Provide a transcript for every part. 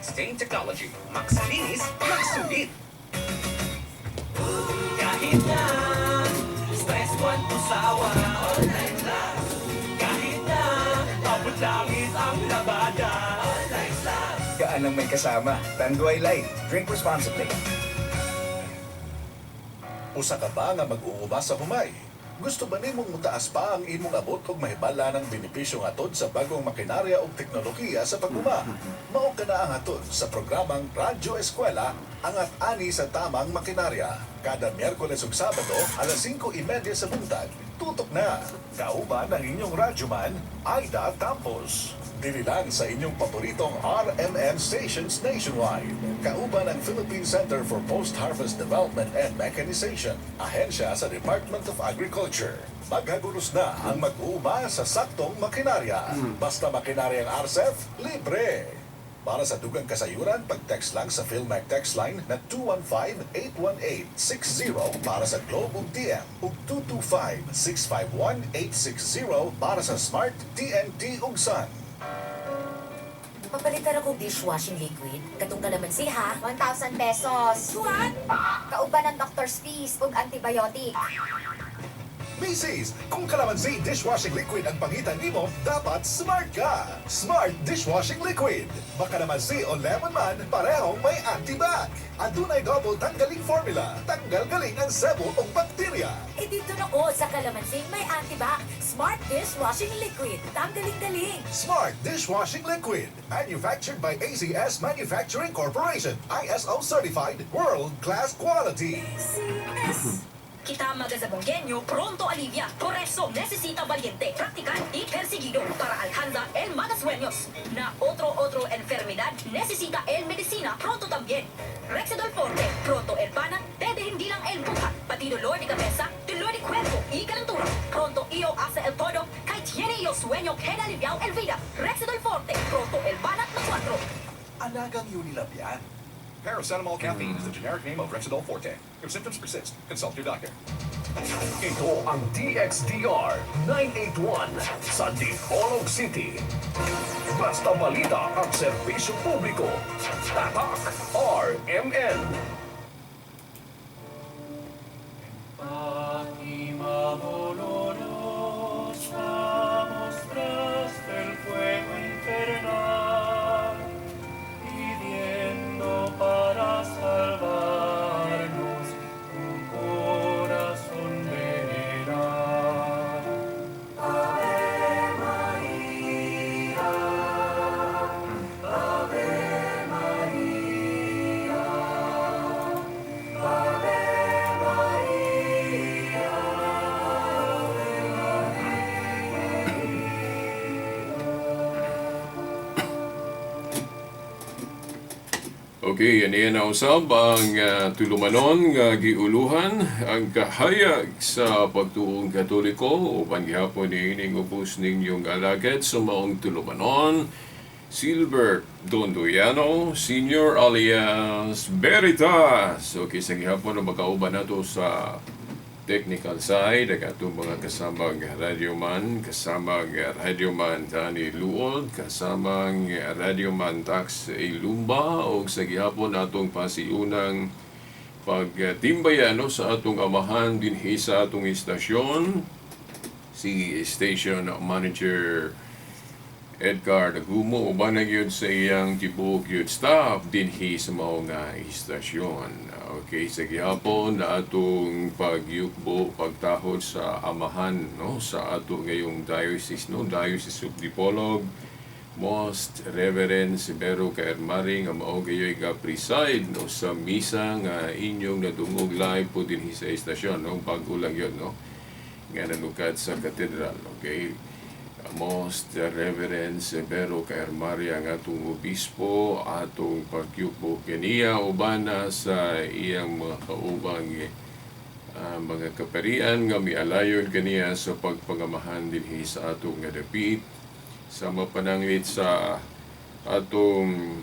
Max Stain Technology. Max Linis, Max Sulit. Kahit na stress, one usawa, all night lang. Kahit na abot langit ang labada, all night lang. Gaan lang may kasama. Tanduay Light. Drink responsibly. Usa ka ba nga mag-uuma sa humay? Gusto ba nimong mutaas pa ang imong abot og mahibala ng benepisyo nga atod sa bagong makinarya ug teknolohiya sa pag-uma? Mao ka na ang atod sa programang Radyo Eskwela Angat Ani sa Tamang Makinarya. Kada Miyerkules ug Sabado, alas 5:30 sa buntag. Tutok na! Kauban ang inyong radyoman, Aida Campos. Dili lang sa inyong paboritong RMN stations nationwide. Kauban ang Philippine Center for Post-Harvest Development and Mechanization, ahensya sa Department of Agriculture. Maghagulos na ang mag-uuma sa saktong makinarya. Basta makinarya ang RCEF, libre! Para sa dugang kasayuran, pag-text lang sa PhilMac text line na 215-818-60 para sa Globe ug TM ug 225-651-860 para sa Smart, TNT ug Sun. Papalitan ako dishwashing liquid. Katong kalamansi ha. 1,000 pesos. What? Kauban ng doctor's fees ug antibiotic. Macy's, kung kalamansi dishwashing liquid ang pangitan nimo, dapat smart ka! Smart dishwashing liquid. Baka namansi o lemon man, parehong may antibac. Adunay double tanggaling formula. Tanggal galing ang sebo o bakterya. Eh dito na ko sa kalamansi may antibac. Smart dishwashing liquid. Tanggaling-galing. Smart dishwashing liquid. Manufactured by AZS Manufacturing Corporation. ISO certified. World-class quality. CS. Kita magazabonggenyo, pronto alivia. Por eso necesita valiente, practicar y perseguido para alcanzar el malas sueños. Na otro enfermedad necesita el medicina pronto también. Rexedol Forte, pronto el pana, pwede hindi lang el buka, pati dolor de cabeza, dolor de cuerpo y calentura. Pronto iyo hace el todo, kay tiene yo sueño que aliviao el vida. Rexedol Forte, pronto el pana na 4. Alagang Unilab yan. Paracetamol caffeine is the generic name of Rexidol Forte. If symptoms persist, consult your doctor. Ito ang DXDR 981 sa Dipolog City. Basta balita ang serbisyo publiko. Tatak RMN. Okay, yan na usab ang tulumanon nga giuluhan ang kahayag sa pagtuong Katoliko upan gihapon ni ining ubos ninyong alagad sa maong tulumanon Silver Dondoyano Senior alias Veritas. Okay, sa gihapon na makauban nato sa technical side, ang atong mga kasamang radyoman, kasamang radyoman Dani Luod, kasamang radyoman Tax Ilumba, o sa gihapon atong pasiunang pagtimbayan sa atong amahan dinhi sa atong istasyon, si Station Manager Edgar Nagumo, uban na gyud sa iyang tibuok gyud staff dinhi sa mao nga istasyon. Okay, sa gihapon na atong pagyukbo, pagtahod sa amahan no sa ato ngayong diocese no, Diocese of Dipolog, Most Reverend Sibero Kaermari nga mao gayoy ga preside no sa misa nga inyong nadungog live po dinhi sa istasyon no, bago lang yun no nga nanukad sa katedral. Okay, Most Reverend Severo Kaermari ang atong obispo, atong pagyupo kaniya uban na sa iyang mga kaubang mga kaparian nga mialayon kaniya sa pagpangamahan dinhi sa atong nga dapit sa mapanangit sa atong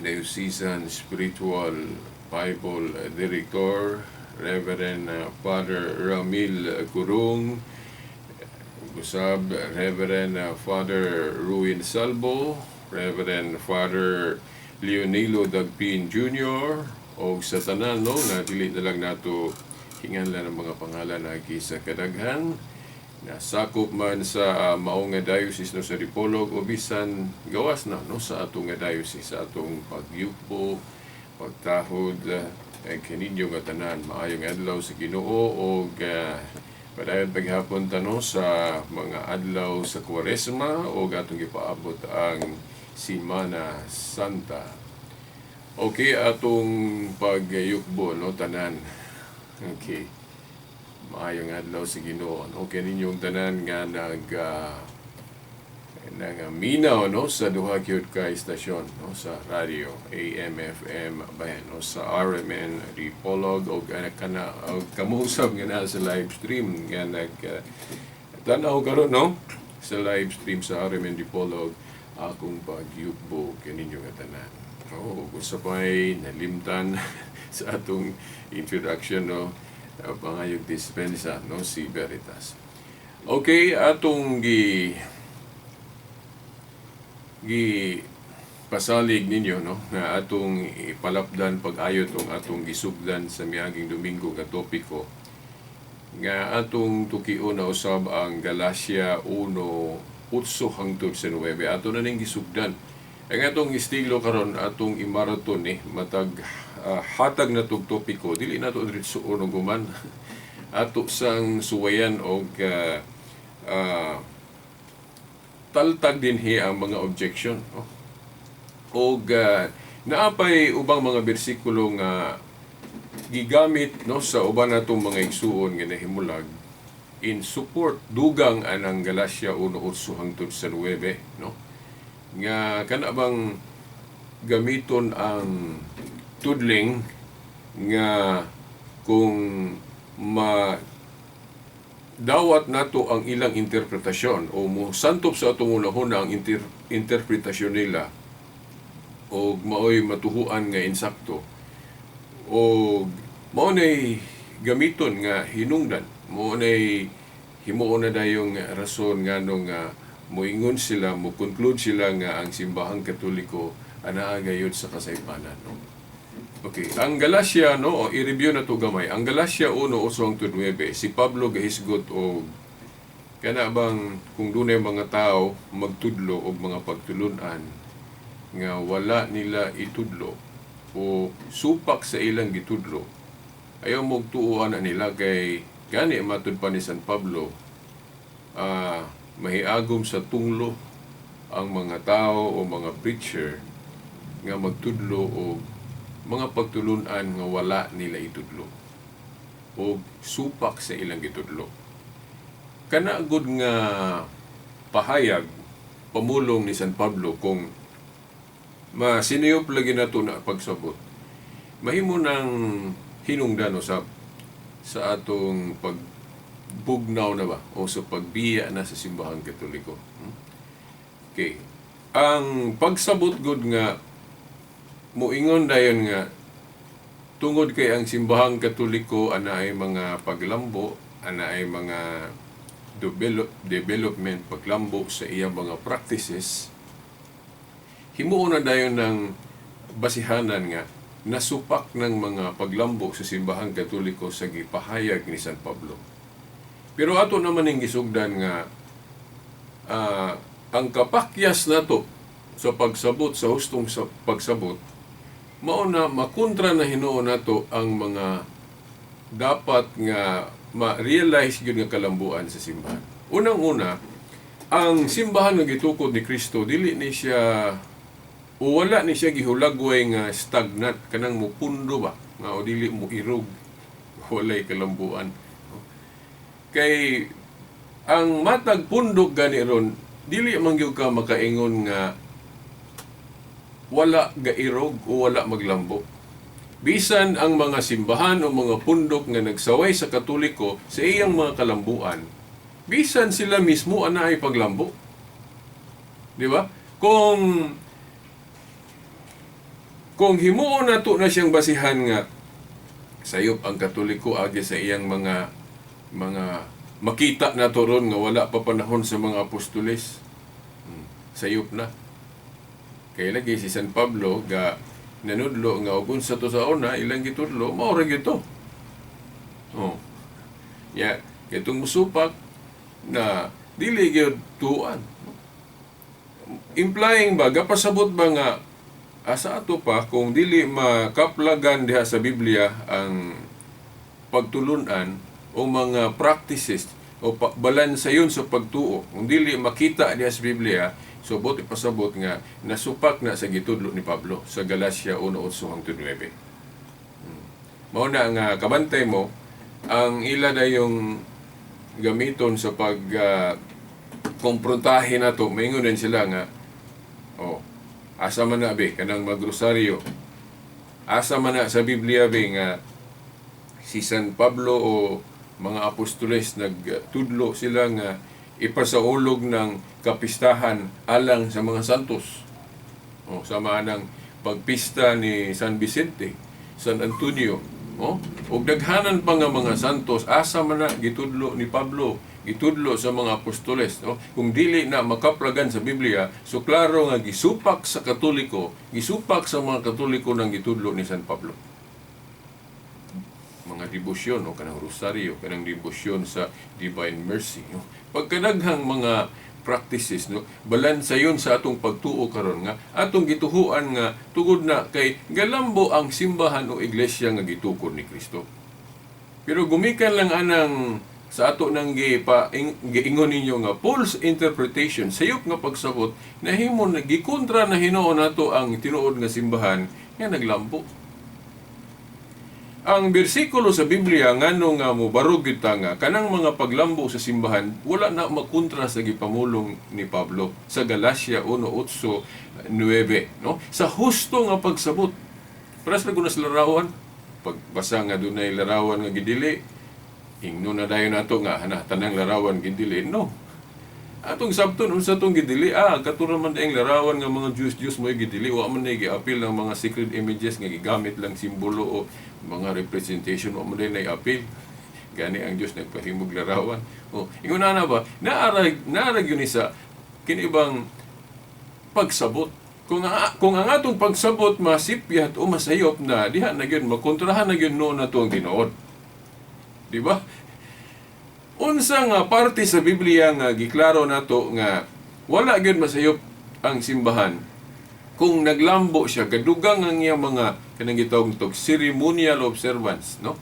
Diocesan Spiritual Bible Director Reverend Father Ramil Curung, Reverend Father Ruin Salvo, Reverend Father Leonilo Dagpin Jr. o sa tanan no na dili na lang nato hinganlan ng mga pangalan lagi sa kadaghan nasakop man sa mao nga diocese no sa Dipolog o bisan gawas na no sa atong nga diocese sa atong pagyupo pagtahod kaninyo nga tanan maayong adlaw sa Ginoo o padayon paghapon tano sa mga adlaw sa Kwaresma o atong gipaabot ang Semana Santa. Okay, atong pagyukbo no tanan. Okay. Maayong adlaw sa Ginoo. Okay ninyong tanan nga minaw no sa duha gyud ka istasyon no sa radio AM FM bayan no sa RMN Dipolog o kana kamusab nga na sa live stream nga tanaw karon no sa live stream sa RMN Dipolog akong pagyukbo kaninyo nga tanan. Gusto pa'y nalimtan sa atong introduction no pangayog dispensa no si Veritas. Okay, atong pasalig ninyo no nga atong ipalapdan pag-ayo tong atong gisugdan sa miaging Domingo nga topiko nga atong tukion na usab ang Galacia 1:8 hangtod sa 9 ato na ning gisugdan ang atong estilo karon atong imaraton matag hatag na tog topiko dili nato diretso uno guman ato sang suwayan og taltag dinhi ang mga objection og naapay ubang mga bersikulo nga gigamit no sa uban natong mga igsuon nga nahimulag in support dugang anang Galacia 1:8 hangtod sa 9 no nga kana bang gamiton ang tudling nga kung dawat nato ang ilang interpretasyon o mo santop sa atong unahuna ang interpretasyon nila o maoy matuhuan nga insakto o mao nay gamiton nga hinungdan mao nay himuon na dayong rason nganong moingon sila mo conclude sila nga ang simbahang Katoliko anaa gayud sa kasaypanan no. Okay, ang Galacia no o i-review na to gamay. Ang Galacia 1:8-9 si Pablo gahisgot og kana bang kung dunay mga tao magtudlo og mga pagtulunan nga wala nila itudlo o supak sa ilang gitudlo ayaw mo tuuan na nila kay gani matud pa ni San Pablo mahiagom sa tunglo ang mga tao o mga preacher nga magtudlo o mga pagtulunan nga wala nila itudlo o supak sa ilang gitudlo. Kana gud nga pahayag pamulong ni San Pablo kung masiniyop lagi nato na pagsabot. Mahimo nang hinungdan usab sa atong pagbugnaw na ba o sa pagbiya na sa simbahang Katoliko. Okay. Ang pagsabot gud nga muingon dayon nga tungod kay ang simbahang Katoliko ana ay mga paglambo, ana ay mga development paglambo sa iyang mga practices. Himuon na dayon ng basihanan nga nasupak ng mga paglambo sa simbahang Katoliko sa gipahayag ni San Pablo. Pero ato naman ning gisugdan nga ang kapakyas nato sa pagsabot sa hustong sa pagsabot mao na makontra na hinuon nato ang mga dapat nga ma-realize gyud nga kalambuan sa simbahan. Unang-una, ang simbahan nga gitukod ni Kristo dili ni siya o wala ni siya gihulagway nga stagnant kanang mupundo ba nga o dili mo irog walay kalambuan. Kay ang matag pundok gani ron dili man gyud ka makaingon nga wala gairog o wala maglambo. Bisan ang mga simbahan o mga pundok nga nagsaway sa Katoliko sa iyang mga kalambuan, bisan sila mismo ana ay paglambo. Di ba? Kung himuon nato na siyang basihan nga sayop ang Katoliko agi sa iyang mga makita nato ron nga wala pa panahon sa mga apostoles. Sayop na. Kay lagi si San Pablo ga nanudlo nga ug unsa to sa una ilang gitudlo mao ra gyud to. Oh. Ya, kitong musupak na dili gyud tuan. Implying ba gapasabot ba nga asa ato pa kung dili makaplagan diha sa Biblia ang pagtulunan o mga practices o balansayon sa pagtuo. Kung dili makita diha sa Biblia, so bot ipasabot nga nasupak na sa gitudlo ni Pablo sa Galacia 1:8-9. Mao na nga kabantay mo ang ila na yung gamiton sa pag komprontahin nato, maingon din sila nga, asa man na be, kanang magrosaryo, asa man na sa Biblia be nga, si San Pablo o mga apostoles nagtudlo sila nga ipasaulog ng kapistahan alang sa mga santos. Sama ng pagpista ni San Vicente, San Antonio, ug daghanan pa nga mga santos, asa man na gitudlo ni Pablo, gitudlo sa mga apostoles. Kung dili na makaplagan sa Biblia, so klaro nga gisupak sa Katoliko, gisupak sa mga Katoliko ng gitudlo ni San Pablo. Mga debosyon o kanang rosaryo, kanang debosyon sa Divine Mercy. Pagkadaghang mga practices, balansayon sa atong pagtuo karon nga atong gituhuan nga tugod na kay galambo ang simbahan o iglesia nga gitukod ni Kristo. Pero gumikan lang anang sa ato nang giingon ninyo nga false interpretation, sayop nga pagsabot na himo gikontra na Hinoo nato ang tinuod nga simbahan nga naglambo. Ang bersikulo sa Biblia ngano nga mobarog kita nga kanang mga paglambo sa simbahan wala na makontra sa gipamulong ni Pablo sa Galacia 1:8-9, no? Sa husto nga pagsabot. Para sa gunas larawan, pagbasa nga dunay larawan nga gidili, ingno na dayon nato nga tanang larawan gidili, no. Atong sabton unsa tong gidili, katuro man daing larawan nga mga Diyos mo gidili, wa man gi-appeal ng mga sacred images nga gigamit lang simbolo o mga representation, wa man nay appeal. Gani ang Dios nagpahimog larawan. Ingon na ba? Naarag yun isa kinibang pagsabot. Kung ang atong pagsabot masipyat o masayop na diha na gyud makontrahan na gyud noon nato ang tinuod. Di ba? Unsa nga parte sa Biblia nga giklaro nato nga wala gyud masayop ang simbahan kung naglambo siya kadugang ang iyang mga kanang gitawag nitong ceremonial observance, no?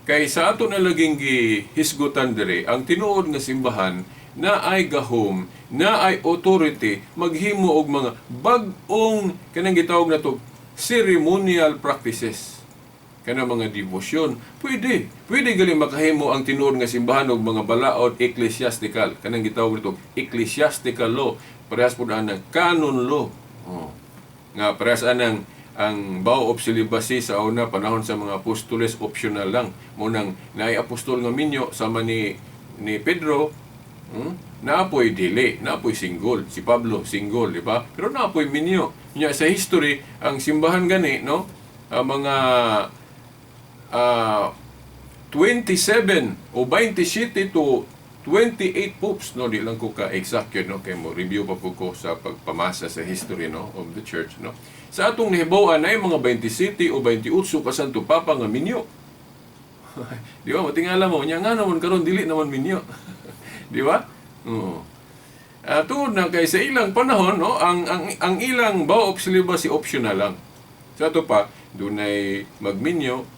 Kay sa ato na laging gihisgutan diri ang tinuod nga simbahan na ay gahom, na ay authority maghimo og mga bag-ong kanang gitawag nato ceremonial practices. Kana mga devosyon, pwede gali makahimo ang tinuod nga simbahan og mga balaod ecclesiastical, kanang gitawag nito ecclesiastical law, parehas pud ang canon law. Nga parehas ang vow of celibacy sa una panahon sa mga apostoles optional lang. Munang naay apostol nga minyo sama ni Pedro, naapoy dili, naapoy single, si Pablo single, di ba? Pero naapoy minyo. Nya sa history ang simbahan gani, no? Mga 27 o 27 to 28 popes, no, di lang ko ka exact yun, no, kay mo review pa po ko sa pagpamasa sa history, no, of the church, no. Sa atong nahibawan ay mga 27 o 28 ka Santo Papa nga minyo. Di ba? Matingala mo, nya nga naman karon dili naman minyo. Di ba? Tungod na kay sa ilang panahon, no, ang ilang vow of celibacy optional lang. Sa ato pa, dunay magminyo,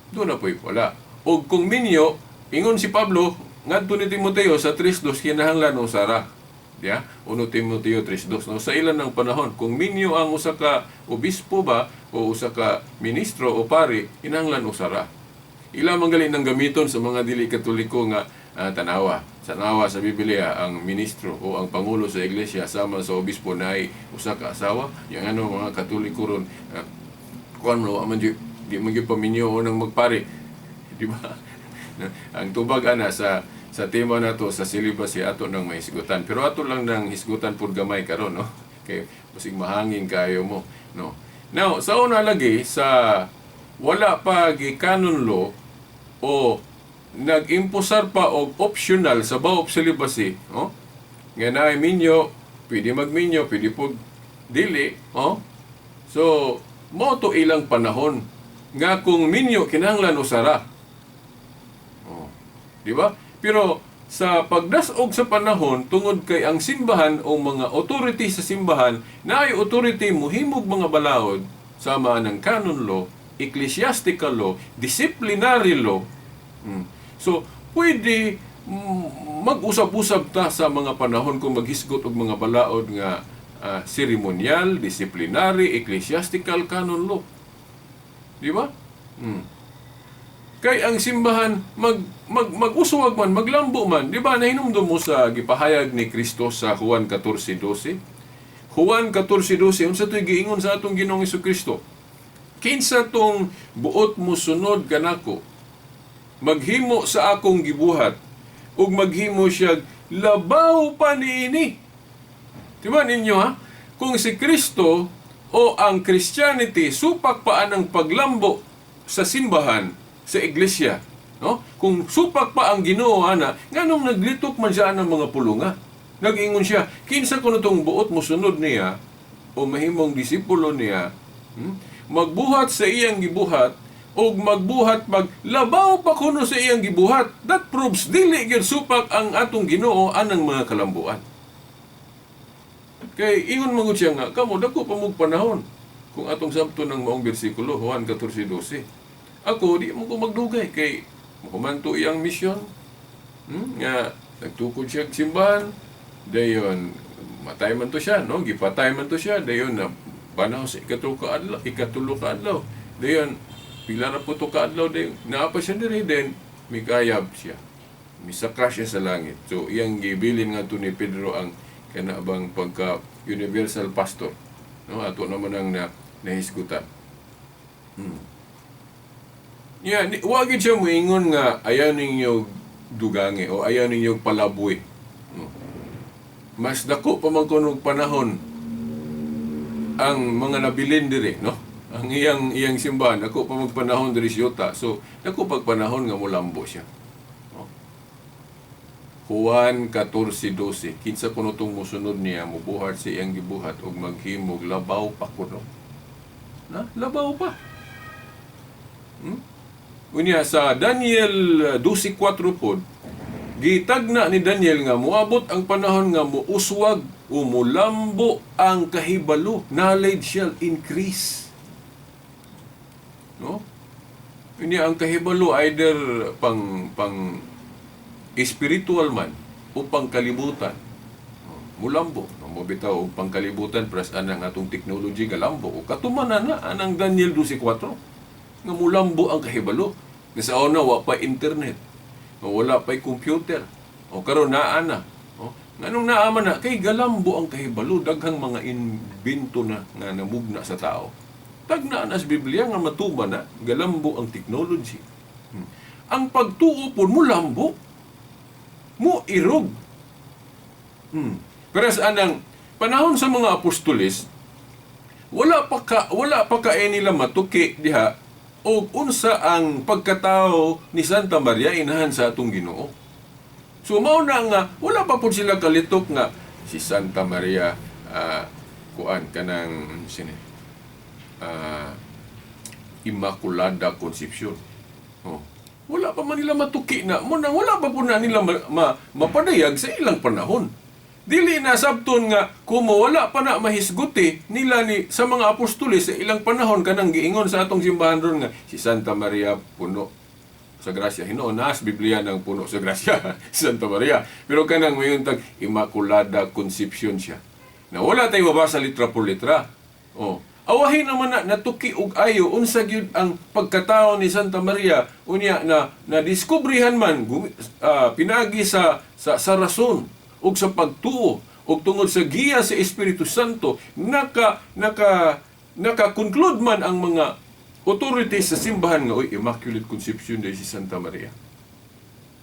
doon na po'y wala. O kung minyo, ingon si Pablo, ngadto ni Timoteo sa 3:2 kinahanglan usara. Diya? 1 Timoteo 3:2. No? Sa ilan ng panahon, kung minyo ang usa ka obispo ba o usa ka ministro o pari, kinahanglan usara. Ila man gali nang gamiton sa mga dili katoliko nga tanawa. Tanawa sa Biblia ang ministro o ang pangulo sa iglesia sama sa obispo na ay usa ka asawa. Yang mga katoliko ron kuan mo man di paminyo o nang magpari. Di ba? Ang tubag ana sa tema nato sa celibacy ato nang may hisgutan. Pero ato lang nang hisgutan pud gamay karon, no? Kay basig mahangin kayo mo, no. Now, sa una lagi sa wala pa gi canon law o nag-imposar pa og optional sa vow of celibacy, no? Nga naay minyo, pwede magminyo, pwede pud Dili, oh. So, mo to ilang panahon nga kung minyo kinahanglan usara. Oh. Di ba? Pero sa pagdasog sa panahon tungod kay ang simbahan o mga authority sa simbahan na ay authority muhimog mga balaod sama ng canon law, ecclesiastical law, disciplinary law. So, pwede mag-usab-usab ta sa mga panahon kung maghisgot og mga balaod nga ceremonial, disciplinary, ecclesiastical, canon law. Di ba? Kay ang simbahan mag-uswag man, maglambo man. Di ba nahinumdum mo sa gipahayag ni Kristo sa Juan 14:12? Juan 14:12 unsa toy giingon sa atong Ginoong Hesukristo? Kinsa tong buot mo sunod kanako, maghimo sa akong gibuhat ug maghimo siya labaw pa niini. Diba ninyo ha? Kung si Kristo o ang Christianity supak pa anang paglambo sa simbahan, sa iglesia, no? Kung supak pa ang Ginoo ana, nganong naglitok man siya ng mga pulunga. Nag-ingon siya, kinsa kuno tong buot mo sunod niya o mahimong disipulo niya, magbuhat sa iyang gibuhat o magbuhat maglabaw pa kuno sa iyang gibuhat. That proves dili gyud supak ang atong Ginoo anang mga kalambuan. Kay ingon man gud siya nga, kamo dako pa mog panahon. Kung atong sabto ng maong bersikulo, Juan 14:12. Ako di mo ko magdugay kay makumanto iyang misyon. Nga nagtukod siya sa simbahan. Dayon matay man to siya, no? Gipatay man to siya. Dayon na banaw sa ikatulo ka adlaw. Dayon pila ra po to ka adlaw dayon naapa siya diri den mikayab siya. Misakra siya sa langit. So iyang gibilin nga to ni Pedro ang kanabang pagka universal pastor. No, ato naman ang nahisgutan. Yeah, wag siya moingon nga ayaw ninyo dugangi o ayaw ninyo palaboy. No. Mas dako pa man kuno panahon ang mga nabilin diri, no? Ang iyang simbahan dako pa magpanahon diri siyota. So, dako pagpanahon nga molambo siya. No? Juan 14:12. Kinsa kuno tong mosunod niya mobuhat sa iyang gibuhat ug maghimog labaw pa kuno. Na? Labaw pa. Unya sa Daniel 12:4 pod, gitagna ni Daniel nga moabot ang panahon nga muuswag o mulambo ang kahibalo. Knowledge shall increase. No? Unya ang kahibalo either pang spiritual man o pang kalibutan. Mulambo, mo bitaw og pangkalibutan pras anang atong technology galambo o katumanan na anang Daniel 12:4. Nga mulambo ang kahibalo. Nga sa una, wa pa internet. O wala pa computer. O karon naa na. O, nganong naaman na, kay galambo ang kahibalo. Daghang mga invento na nga namugna sa tao. Tagnaan as Biblia nga matuba na, galambo ang technology. Ang pagtuo po, mulambo. Mo irog. Pero sa anang panahon sa mga apostoles, wala pa ka nila matuki diha o unsa ang pagkatao ni Santa Maria inahan sa atong Ginoo. So mao na nga wala pa pud sila kalitok nga si Santa Maria kanang Immaculada Concepcion. Oh. Wala pa man nila matuki na mo nang wala pa pud na nila mapadayag sa ilang panahon. Dili na sabton nga kung wala pa na mahisguti nila ni sa mga apostoles sa ilang panahon kanang giingon sa atong simbahan ron nga si Santa Maria puno sa grasya. Hinuon na sa Biblia ng puno sa grasya si Santa Maria. Pero kanang mayon tag Immaculada Concepcion siya. Na wala tayo mabasa litra por litra. Oh. Awahin naman na natuki og ayo unsa gyud ang pagkatao ni Santa Maria unya na diskubrihan man pinagi sa rason ug sa pagtuo ug tungod sa giya sa Espiritu Santo naka-conclude man ang mga authorities sa simbahan nga Immaculate Conception de si Santa Maria.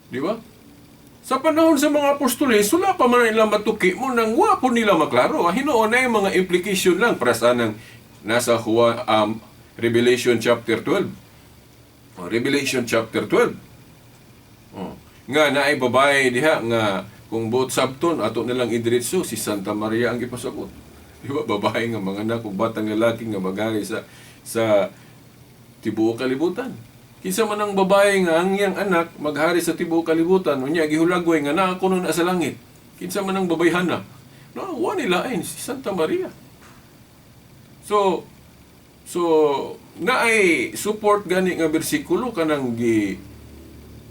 Di ba? Sa panahon sa mga apostoles, wala pa man nila matuki mo nang wa po nila maklaro. Hinuon na yung mga implication lang para sa nang nasa Revelation chapter 12. Revelation chapter 12. Nga naay babae diha nga kung buot sabton ato nilang idiretso si Santa Maria ang gipasagot. Di ba? Babae nga mga anak ug batang lalaki nga magari sa tibuok kalibutan. Kinsa man ang babae nga ang iyang anak maghari sa tibuok kalibutan, unya gihulagway nga naa kuno na sa langit. Kinsa man ang babayhana. No, wa nila ay si Santa Maria. So naay support gani nga bersikulo kanang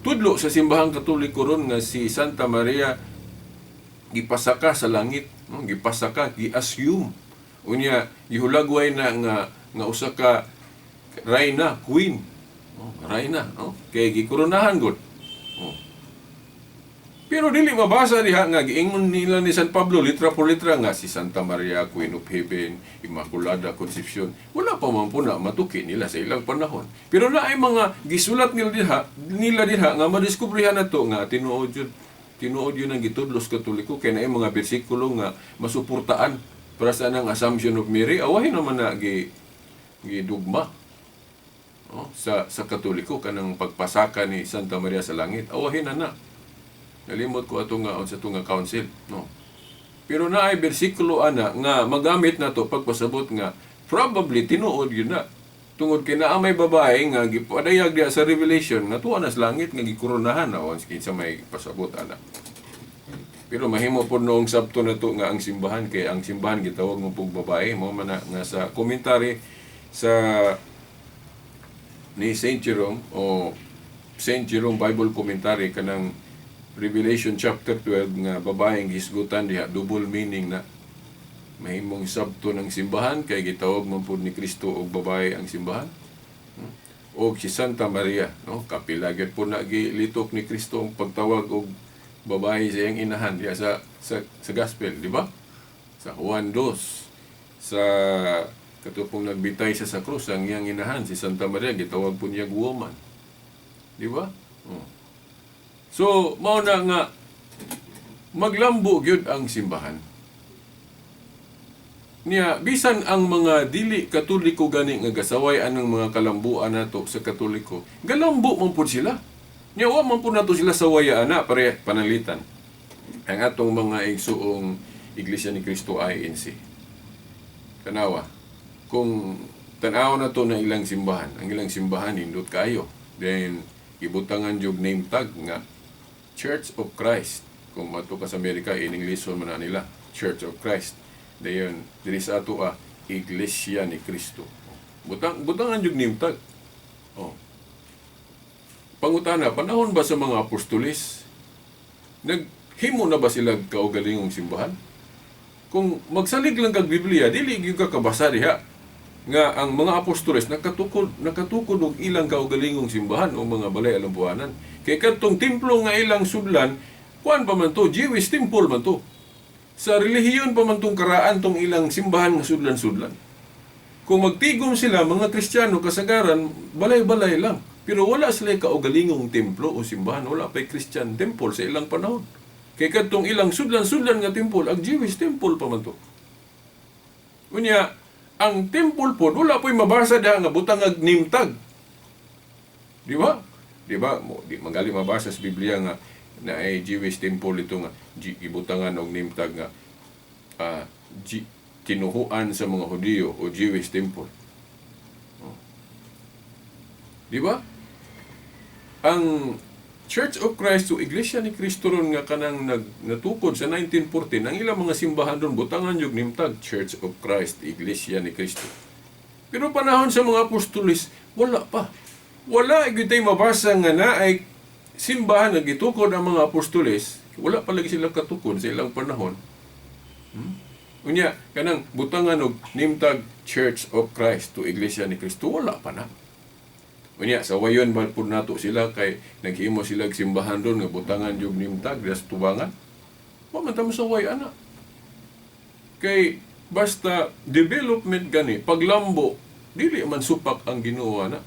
tudlo sa simbahang Katoliko ron nga si Santa Maria gipasaka sa langit, no? Gipasaka, gi-assume. Unya gihulagway na nga usa ka Reyna, Queen. Reyna, no? Kay gikoronahan gud. Pero dili mabasa diha nga giingon nila ni San Pablo litra por litra nga si Santa Maria, Queen of Heaven, Immaculada Concepcion. Wala pa man po na matuki nila sa ilang panahon. Pero na ay mga gisulat nila diha nga madiskubrihan nato nga tinuod yun ang gitudlos Katoliko kay naay mga bersikulo nga masuportaan para sa nang Assumption of Mary. Awahin naman na gidugma. No? Sa Katoliko kanang pagpasaka ni Santa Maria sa langit. Awahin na. Nalimot ko ato nga sa tunga council, no. Pero naay bersikulo ana nga magamit nato pagpasabot nga probably tinuod yun na. Tungod kay naa may babae nga gipadayag diha sa Revelation nga tuwa na sa langit nga gikoronahan awan kinsa may pasabot ana. Pero mahimo po noong sabto na to nga ang simbahan kay ang simbahan gitawag mo pong babae mo man nga sa commentary sa ni Saint Jerome o Saint Jerome Bible Commentary kanang Revelation chapter 12 nga babaeng gisgutan diha double meaning na mahimong sabto ng simbahan kay gitawag man pud ni Kristo og babae ang simbahan. Og si Santa Maria, no, kapilagid po na gilitok ni Kristo ang pagtawag og babae sa iyang inahan diha sa gospel, di ba? Sa Juan 2 sa katupong nagbitay siya sa krus ang iyang inahan si Santa Maria gitawag po niya woman. Di ba? So, mao na nga maglambo gyud ang simbahan. Niya bisan ang mga dili Katoliko gani nga gasaway anang mga kalambuan nato sa Katoliko, galambo man pud sila. Niya wa man pud nato sila sawaya ana pare panalitan. Ang atong mga igsuong Iglesia ni Cristo INC. Kanawa, kung tanaw na to na ilang simbahan, ang ilang simbahan indot kayo, then ibutangan jog name tag nga Church of Christ. Kung mato ka sa Amerika, in English man na nila, Church of Christ. Dayon, diri sa ato Iglesia ni Cristo. Butangan jug name tag. Pangutana, panahon ba sa mga apostolis? Naghimo na ba sila kaugalingong simbahan? Kung magsalig lang kag Biblia, dili gyud ka kabasa diha nga ang mga apostoles nakatukod og ilang kaugalingong simbahan o mga balay alampuanan. Kay kadtong templo nga ilang sudlan, kuan pa man to, Jewish temple man to. Sa relihiyon pa man tong karaan tong ilang simbahan nga sudlan-sudlan. Kung magtigom sila, mga Kristiyano kasagaran, balay-balay lang. Pero wala sila kaugalingong templo o simbahan, wala pa'y Christian temple sa ilang panahon. Kay kadtong ilang sudlan-sudlan nga temple, ang Jewish temple pa man to. Unya, ang temple po, wala po'y mabasa diha nga butangag nimtag. Di ba? Di ba? Di magali mabasa sa Biblia nga na ay Jewish temple ito nga ibutangan og nimtag nga tinuhuan sa mga Hudiyo o Jewish temple. Di ba? Ang Church of Christ o Iglesia ni Cristo ron nga kanang natukod sa 1914, ang ilang mga simbahan ron butangan yung nimtag Church of Christ, Iglesia ni Cristo. Pero panahon sa mga apostolis, wala pa. Wala igitay mabasa nga na ay simbahan nga gitukod ang mga apostolis, wala pa lagi sila katukod sa ilang panahon. Unya, kanang butangan og nimtag Church of Christ to Iglesia ni Cristo, wala pa na. Unya, sa wayon ba po nato sila kay naghimo sila simbahan doon nga butangan yung nimtag das tubangan. Wa man tamo sa way ana. Kay basta development gani paglambo dili man supak ang Ginoo na.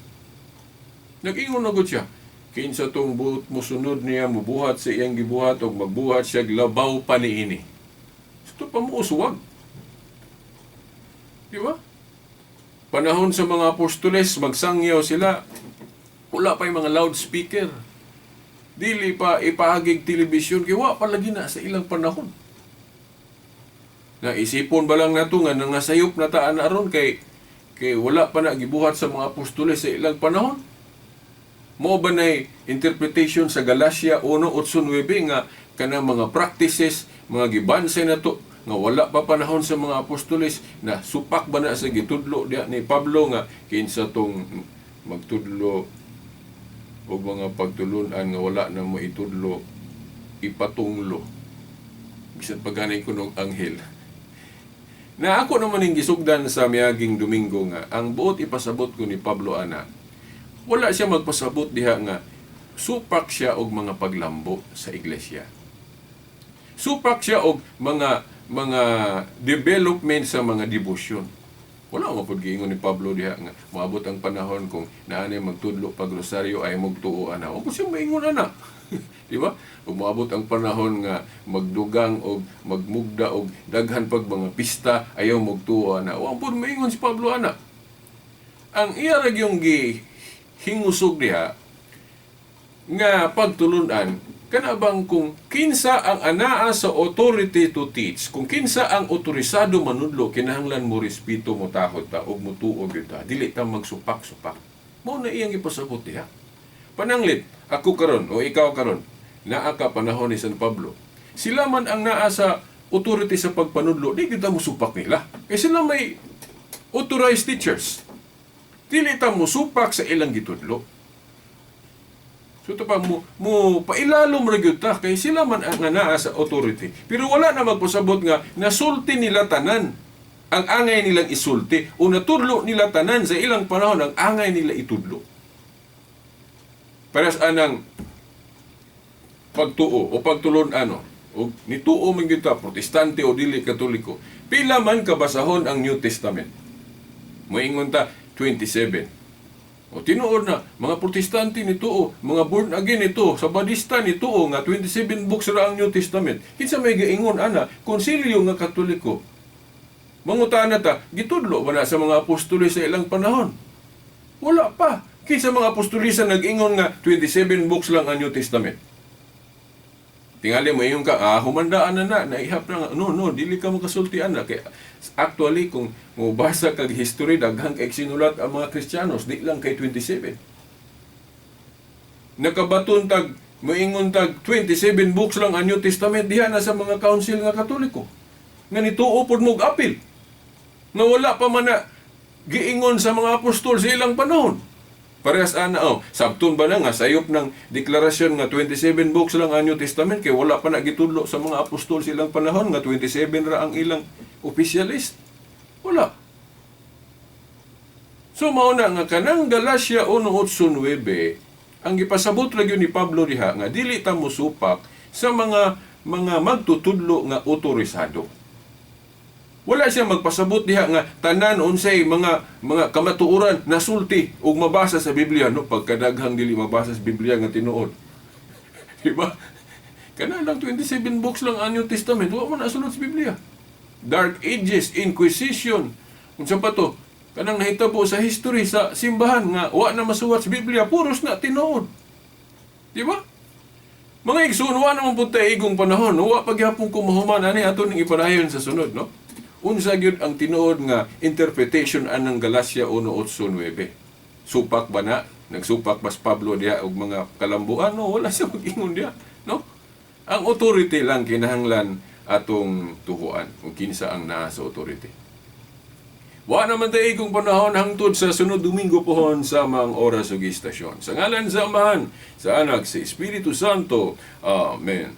Nag-ingon na gud siya. Kinsa tong buot mosunod niya mubuhat sa iyang gibuhat o magbuhat siya labaw pa niini. Ito pa mo uswag. Di ba? Panahon sa mga apostoles, magsangyaw sila. Wala pa yung mga loudspeaker. Dili pa ipahagig telebisyon. Kaya wala pa lagi na sa ilang panahon. Na isipon ba lang nato nga nangasayop na taan aron kay wala pa na gibuhat sa mga apostoles sa ilang panahon? Mao ba nay interpretation sa Galacia 1:8-9 nga kanang mga practices, mga gibansay na to nga wala pa panahon sa mga apostoles na supak ba na sa gitudlo diha ni Pablo nga kinsa tong magtudlo o mga pagtulunan nga wala na mo itudlo ipatunglo bisan pagganay kunog anghel. Na ako naman yung gisugdan sa miaging Domingo nga, ang buot ipasabot ko ni Pablo ana, wala siya magpasabot diha nga, supak siya og mga paglambo sa iglesia. Supak siya og mga development sa mga debosyon. Wala mo pud giingon ni Pablo diha nga, moabot ang panahon kung naanay magtudlo pag rosaryo ay magtuo ana. O siya maingon ana. Di ba? Ug moabot ang panahon nga magdugang o magmugda og daghan pag mga pista ayaw magtuo ana. Wa pud maingon si Pablo ana. Ang iya ra gyung hingusog diha nga pagtulunan kana bang kung kinsa ang anaa sa authority to teach, kung kinsa ang otorisado manudlo kinahanglan mo respeto mo tahod ta ug mutuo gyud ta, dili ta magsupak-supak. Mao na iyang ipasabot diha. Pananglit, ako karon o ikaw karon, naa ka panahon ni San Pablo. Sila man ang naa sa authority sa pagpanudlo, di kita mo supak nila. Kaya sila may authorized teachers. Dili ta mo supak sa ilang gitudlo. So ito pa, mo pailalom ra gyud ta kay sila man ang naa sa authority. Pero wala na magpasabot nga nasulti nila tanan. Ang angay nilang isulti o natudlo nila tanan sa ilang panahon ang angay nila itudlo. Paras anang pagtuo o pagtulon ano o nituo man gyud ta protestante o dili katoliko. Pila man kabasahon ang New Testament. Moingon ta 27. O tinuod na, mga protestante nituo, mga born again ito, sa Badista nituo nga 27 books ra ang New Testament. Kinsa may giingon ana, konsilyo nga katoliko. Mangutana ta, gitudlo ba na sa mga apostoles sa ilang panahon? Wala pa. Kinsa mga apostolisa nag-ingon nga 27 books lang ang New Testament. Tingali mo yung humandaan na naihap na nga. No, dili ka makasultian na. Kaya actually, kung mubasa kag history, daghang kay sinulat ang mga Kristiyanos, di lang kay 27. Nakabaton tag, moingon tag, 27 books lang ang New Testament, diha na sa mga council nga katoliko. Nga nituo pod mog apil. Nga wala pa man na giingon sa mga apostol sa ilang panahon. Parehas ana, sabton ba na nga, sayop ng deklarasyon nga 27 books lang ang New Testament, kaya wala pa na gitudlo sa mga apostol silang panahon, nga 27 ra ang ilang officialist. Wala. So, mauna nga, kanang Galacia 1:8-9, ang ipasabot lagi ni Pablo diha, nga dili ta musupak sa mga magtutudlo nga otorisado. Wala siya magpasabot diha nga tanan unsay mga kamatuoran nasulti ug mabasa sa Biblia no pagkadaghang dili mabasa sa Biblia nga tinuod. Di ba? Kana lang 27 books lang ang New Testament, wa man nasulod sa Biblia. Dark Ages, Inquisition, unsa pa to? Kanang nahitabo sa history sa simbahan nga wa na masuwat sa Biblia, puros na tinuod. Di ba? Mga igsoon, wa naman punta igong panahon, wa pagyapon kumahuman ani ato ning ipadayon sa sunod, no? Unsa gyud ang tinuod nga interpretation anang Galacia 1:8-9. Supak ba na? Nagsupak bas Pablo diha og mga kalambuan? No, wala siya mag-ingon diha, no? Ang authority lang kinahanglan atong tuhuan kung kinsa ang naa sa authority. Wa naman tayo kung panahon hangtod sa sunod Domingo pohon sa mga oras ug istasyon. Sa ngalan sa Amahan, sa Anak, sa Espiritu Santo. Amen.